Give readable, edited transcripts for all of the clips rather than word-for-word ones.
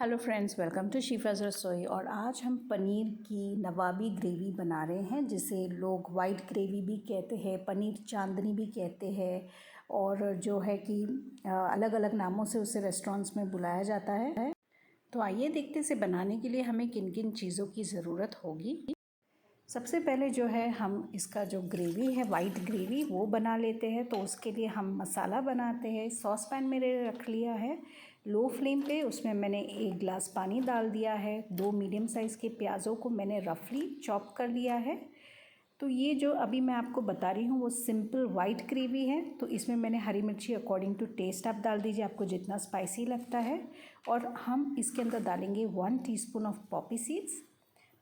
Hello friends, welcome to शिफाज रसोई। और आज हम पनीर की नवाबी ग्रेवी बना रहे हैं, जिसे लोग वाइट ग्रेवी भी कहते हैं, पनीर चांदनी भी कहते हैं, और जो है कि अलग अलग नामों से उसे रेस्टोरेंट्स में बुलाया जाता है। तो आइए देखते हैं इसे बनाने के लिए हमें किन किन चीज़ों की ज़रूरत होगी। सबसे पहले जो है हम इसका जो ग्रेवी है, वाइट ग्रेवी, वो बना लेते हैं। तो उसके लिए हम मसाला बनाते हैं। सॉस पैन मेरे रख लिया है लो फ्लेम पे, उसमें मैंने 1 गिलास पानी डाल दिया है। 2 मीडियम साइज़ के प्याज़ों को मैंने रफली चॉप कर लिया है। तो ये जो अभी मैं आपको बता रही हूँ वो सिंपल वाइट ग्रेवी है। तो इसमें मैंने हरी मिर्ची अकॉर्डिंग टू टेस्ट आप डाल दीजिए, आपको जितना स्पाइसी लगता है। और हम इसके अंदर डालेंगे 1 teaspoon of Poppy seeds.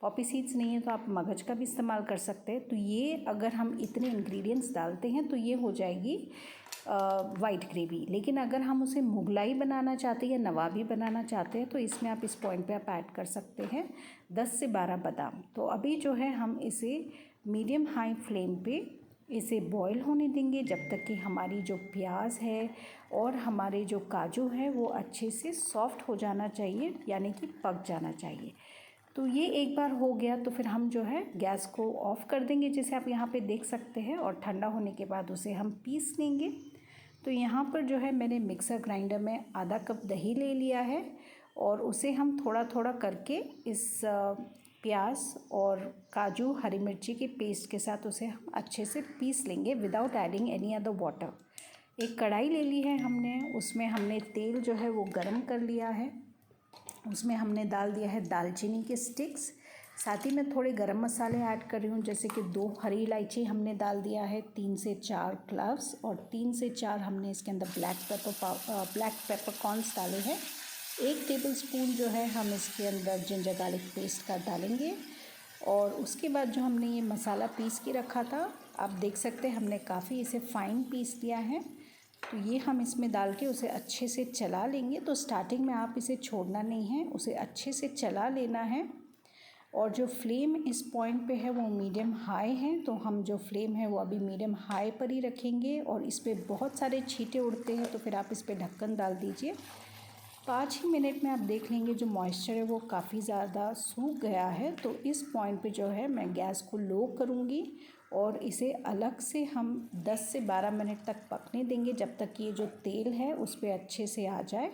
Poppy seeds नहीं है तो आप मगज का भी इस्तेमाल कर सकते हैं। तो ये अगर हम इतने इंग्रेडिएंट्स डालते हैं तो ये हो जाएगी वाइट ग्रेवी। लेकिन अगर हम उसे मुगलाई बनाना चाहते हैं या नवाबी बनाना चाहते हैं तो इसमें आप इस पॉइंट पे आप ऐड कर सकते हैं 10 से 12 बादाम। तो अभी जो है हम इसे मीडियम हाई फ्लेम पे इसे बॉईल होने देंगे जब तक कि हमारी जो प्याज है और हमारे जो काजू है वो अच्छे से सॉफ्ट हो जाना चाहिए, यानी कि पक जाना चाहिए। तो ये एक बार हो गया तो फिर हम जो है गैस को ऑफ़ कर देंगे, जैसे आप यहाँ पे देख सकते हैं। और ठंडा होने के बाद उसे हम पीस लेंगे। तो यहाँ पर जो है मैंने मिक्सर ग्राइंडर में आधा कप दही ले लिया है और उसे हम थोड़ा थोड़ा करके इस प्याज और काजू हरी मिर्ची के पेस्ट के साथ उसे हम अच्छे से पीस लेंगे without adding any other water. एक कढ़ाई ले ली है हमने, उसमें हमने तेल जो है वो गरम कर लिया है। उसमें हमने डाल दिया है दालचीनी के स्टिक्स, साथ ही में थोड़े गरम मसाले ऐड कर रही हूँ, जैसे कि 2 हरी इलायची हमने डाल दिया है, 3 से 4 क्लव्स और 3 से 4 हमने इसके अंदर ब्लैक पेपर कॉर्न्स डाले हैं। 1 टेबलस्पून जो है हम इसके अंदर जिंजर गार्लिक पेस्ट का डालेंगे। और उसके बाद जो हमने ये मसाला पीस के रखा था, आप देख सकते हैं हमने काफ़ी इसे फाइन पीस लिया है। तो ये हम इसमें डाल के उसे अच्छे से चला लेंगे। तो स्टार्टिंग में आप इसे छोड़ना नहीं है, उसे अच्छे से चला लेना है। और जो फ्लेम इस पॉइंट पे है वो मीडियम हाई है, तो हम जो फ्लेम है वो अभी मीडियम हाई पर ही रखेंगे। और इस पर बहुत सारे छींटे उड़ते हैं तो फिर आप इस पर ढक्कन डाल दीजिए। 5 ही मिनट में आप देख लेंगे जो मॉइस्चर है वो काफ़ी ज़्यादा सूख गया है। तो इस पॉइंट पे जो है मैं गैस को लो करूँगी और इसे अलग से हम 10 से 12 मिनट तक पकने देंगे, जब तक कि ये जो तेल है उस पर अच्छे से आ जाए।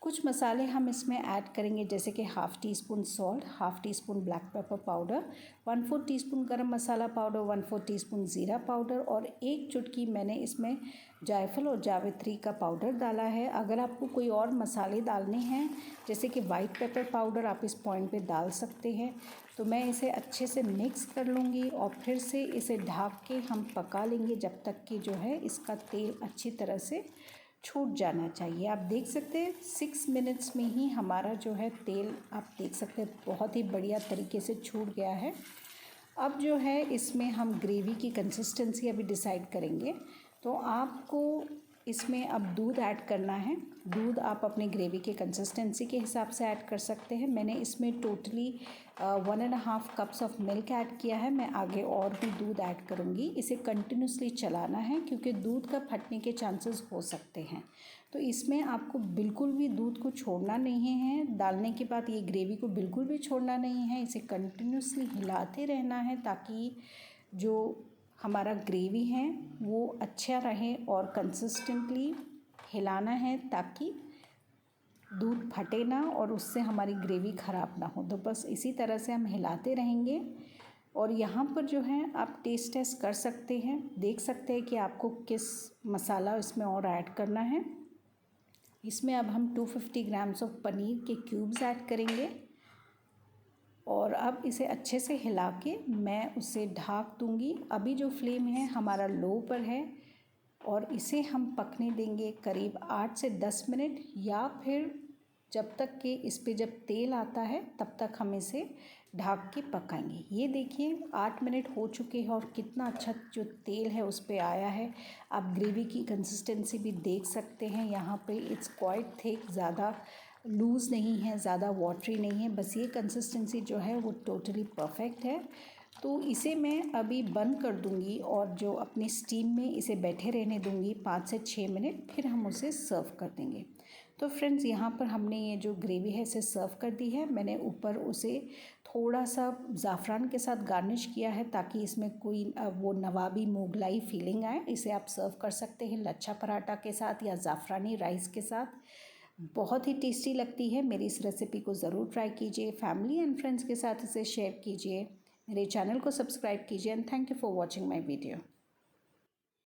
कुछ मसाले हम इसमें ऐड करेंगे, जैसे कि 1/2 teaspoon salt, 1/2 teaspoon black pepper powder, 1/4 teaspoon गरम मसाला पाउडर, 1/4 टीस्पून ज़ीरा पाउडर और 1 चुटकी मैंने इसमें जायफल और जावित्री का पाउडर डाला है। अगर आपको कोई और मसाले डालने हैं, जैसे कि वाइट पेपर पाउडर, आप इस पॉइंट पे डाल सकते हैं। तो मैं इसे अच्छे से मिक्स कर लूँगी और फिर से इसे ढक के हम पका लेंगे जब तक कि जो है इसका तेल अच्छी तरह से छूट जाना चाहिए। आप देख सकते हैं 6 मिनट्स में ही हमारा जो है तेल, आप देख सकते हैं बहुत ही बढ़िया तरीके से छूट गया है। अब जो है इसमें हम ग्रेवी की कंसिस्टेंसी अभी डिसाइड करेंगे। तो आपको इसमें अब दूध ऐड करना है। दूध आप अपने ग्रेवी के कंसिस्टेंसी के हिसाब से ऐड कर सकते हैं। मैंने इसमें totally 1.5 cups of milk add किया है। मैं आगे और भी दूध ऐड करूँगी। इसे कंटिन्यूसली चलाना है क्योंकि दूध का फटने के चांसेस हो सकते हैं। तो इसमें आपको बिल्कुल भी दूध को छोड़ना नहीं है। डालने के बाद ये ग्रेवी को बिल्कुल भी छोड़ना नहीं है। इसे कंटिन्यूसली हिलाते रहना है ताकि जो हमारा ग्रेवी है वो अच्छा रहे, और कंसिस्टेंटली हिलाना है ताकि दूध फटे ना और उससे हमारी ग्रेवी ख़राब ना हो। तो बस इसी तरह से हम हिलाते रहेंगे। और यहाँ पर जो है आप टेस्ट कर सकते हैं, देख सकते हैं कि आपको किस मसाला इसमें और ऐड करना है। इसमें अब हम 250 ग्राम्स ऑफ पनीर के क्यूब्स ऐड करेंगे और अब इसे अच्छे से हिला के मैं उसे ढक दूँगी। अभी जो फ्लेम है हमारा लो पर है और इसे हम पकने देंगे करीब 8 से 10 मिनट, या फिर जब तक कि इस पे जब तेल आता है तब तक हम इसे ढक के पकाएंगे। ये देखिए 8 मिनट हो चुके हैं और कितना अच्छा जो तेल है उस पे आया है। आप ग्रेवी की कंसिस्टेंसी भी देख सकते हैं, यहाँ पे इट्स क्वाइट थिक, ज़्यादा लूज़ नहीं है, ज़्यादा वाटरी नहीं है, बस ये कंसिस्टेंसी जो है वो टोटली परफेक्ट है। तो इसे मैं अभी बंद कर दूंगी और जो अपनी स्टीम में इसे बैठे रहने दूंगी 5 से 6 मिनट, फिर हम उसे सर्व कर देंगे। तो फ्रेंड्स यहाँ पर हमने ये जो ग्रेवी है इसे सर्व कर दी है। मैंने ऊपर उसे थोड़ा सा ज़ाफ़रान के साथ गार्निश किया है ताकि इसमें कोई वो नवाबी मुगलाई फीलिंग आए। इसे आप सर्व कर सकते हैं लच्छा पराठा के साथ या ज़ाफ़रानी राइस के साथ। बहुत ही टेस्टी लगती है। मेरी इस रेसिपी को ज़रूर ट्राई कीजिए, फैमिली एंड फ्रेंड्स के साथ इसे शेयर कीजिए, मेरे चैनल को सब्सक्राइब कीजिए and thank you for watching my video.